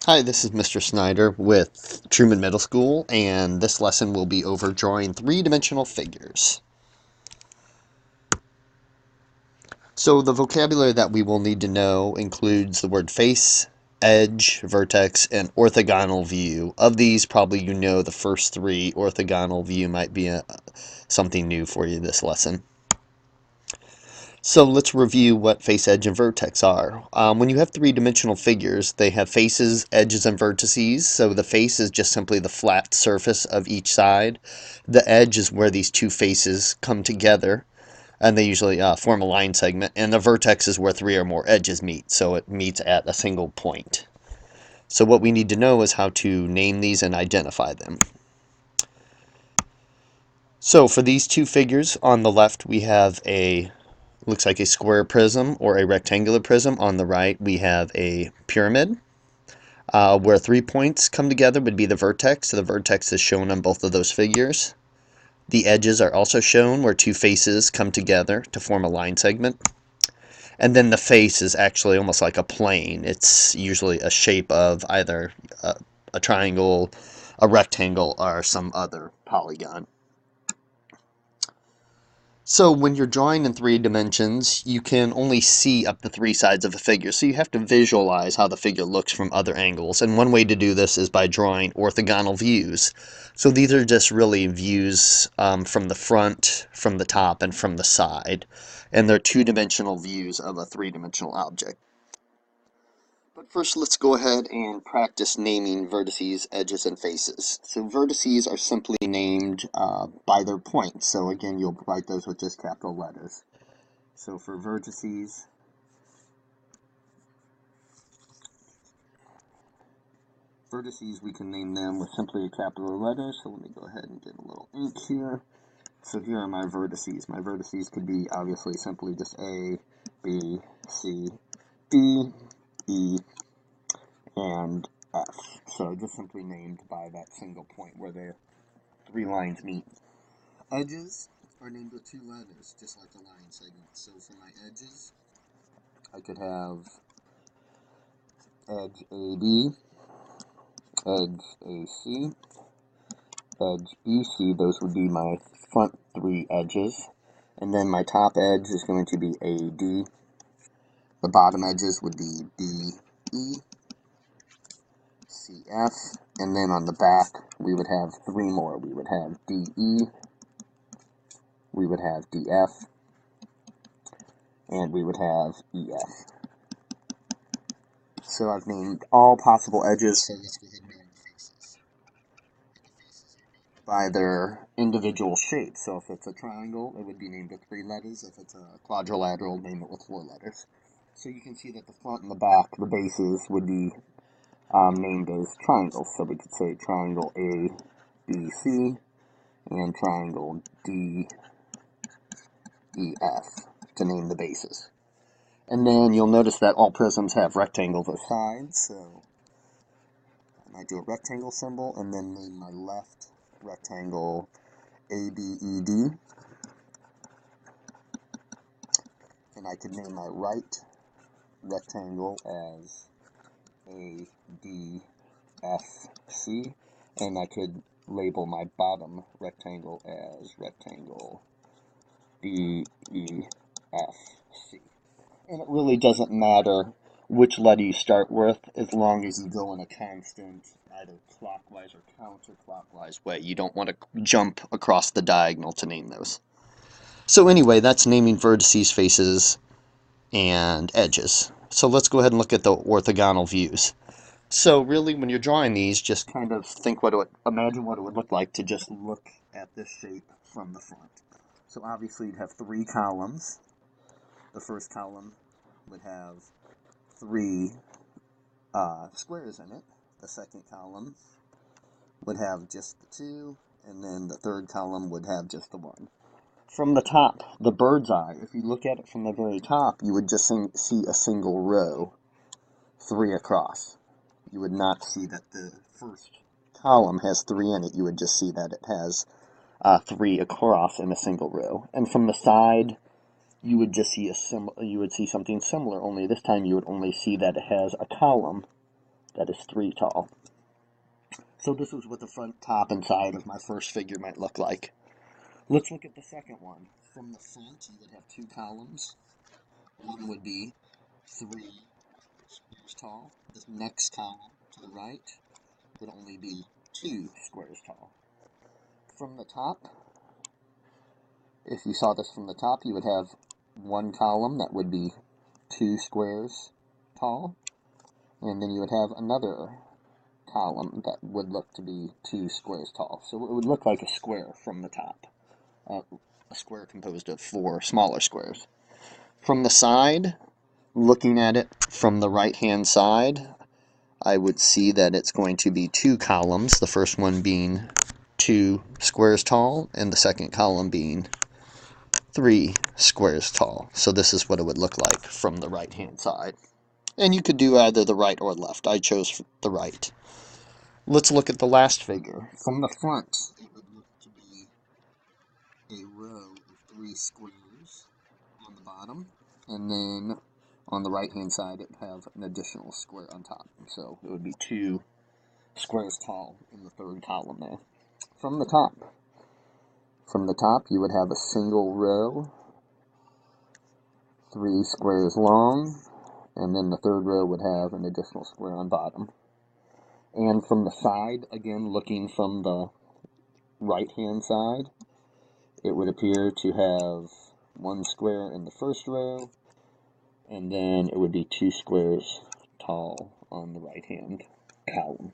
Hi, this is Mr. Snyder with Truman Middle School, and this lesson will be over drawing three-dimensional figures. So the vocabulary that we will need to know includes the word face, edge, vertex, and orthogonal view. Of these, probably you know the first three. Orthogonal view might be something new for you this lesson. So let's review what face, edge, and vertex are. When you have three-dimensional figures, they have faces, edges, and vertices. So the face is just simply the flat surface of each side. The edge is where these two faces come together, and they usually form a line segment. And the vertex is where three or more edges meet, so it meets at a single point. So what we need to know is how to name these and identify them. So for these two figures, on the left we have looks like a square prism or a rectangular prism. On the right, we have a pyramid. Where 3 points come together would be the vertex. So the vertex is shown on both of those figures. The edges are also shown where two faces come together to form a line segment. And then the face is actually almost like a plane. It's usually a shape of either a triangle, a rectangle, or some other polygon. So when you're drawing in three dimensions, you can only see up to three sides of a figure. So you have to visualize how the figure looks from other angles. And one way to do this is by drawing orthogonal views. So these are just really views from the front, from the top, and from the side. And they're two-dimensional views of a three-dimensional object. But first, let's go ahead and practice naming vertices, edges, and faces. So vertices are simply named by their points. So again, you'll write those with just capital letters. So for vertices, we can name them with simply a capital letter. So let me go ahead and get a little ink here. So here are my vertices. My vertices could be obviously simply just A, B, C, D, E, and F. So just simply named by that single point where the three lines meet. Edges are named with two letters, just like a line segment. So for my edges, I could have edge AB, edge AC, edge BC. Those would be my front three edges. And then my top edge is going to be AD. The bottom edges would be BE, CF, and then on the back we would have three more. We would have DE, we would have DF, and we would have EF. So I've named all possible edges. So let's go ahead and name the faces. And the faces are named by their individual shape. So if it's a triangle, it would be named with three letters. If it's a quadrilateral, name it with four letters. So you can see that the front and the back, the bases, would be named as triangles. So we could say triangle A, B, C, and triangle D, E, F to name the bases. And then you'll notice that all prisms have rectangles as sides, so I might do a rectangle symbol and then name my left rectangle ABED. And I could name my right rectangle as ADFC. And I could label my bottom rectangle as rectangle DEFC. And it really doesn't matter which letter you start with as long as you go in a constant either clockwise or counterclockwise way. You don't want to jump across the diagonal to name those. So anyway, that's naming vertices, faces, and edges. So let's go ahead and look at the orthogonal views. So really, when you're drawing these, just kind of imagine what it would look like to just look at this shape from the front. So obviously you'd have three columns. The first column would have three squares in it. The second column would have just the two, and then the third column would have just the one. From the top, the bird's eye, if you look at it from the very top, you would just see a single row, three across. You would not see that the first column has three in it. You would just see that it has three across in a single row. And from the side, you would just see something similar, only this time you would only see that it has a column that is 3 tall. So this is what the front, top, and side of my first figure might look like. Let's look at the second one. From the front, you would have 2 columns. One would be 3 squares tall. This next column to the right would only be 2 squares tall. From the top, if you saw this from the top, you would have 1 column that would be 2 squares tall, and then you would have another column that would look to be 2 squares tall. So it would look like a square from the top, a square composed of 4 smaller squares. From the side, looking at it from the right-hand side, I would see that it's going to be 2 columns, the first one being 2 squares tall, and the second column being 3 squares tall. So this is what it would look like from the right-hand side. And you could do either the right or left. I chose the right. Let's look at the last figure. From the front, it would look to be a row of 3 squares on the bottom, and then on the right-hand side, it would have an additional square on top. So it would be 2 squares tall in the third column there. From the top, you would have a single row, 3 squares long, and then the third row would have an additional square on bottom. And from the side, again, looking from the right-hand side, it would appear to have 1 square in the first row, and then it would be 2 squares tall on the right-hand column.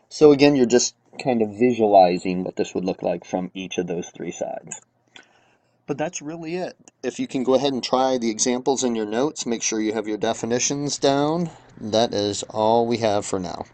So again, you're just kind of visualizing what this would look like from each of those 3 sides. But that's really it. If you can go ahead and try the examples in your notes, make sure you have your definitions down. That is all we have for now.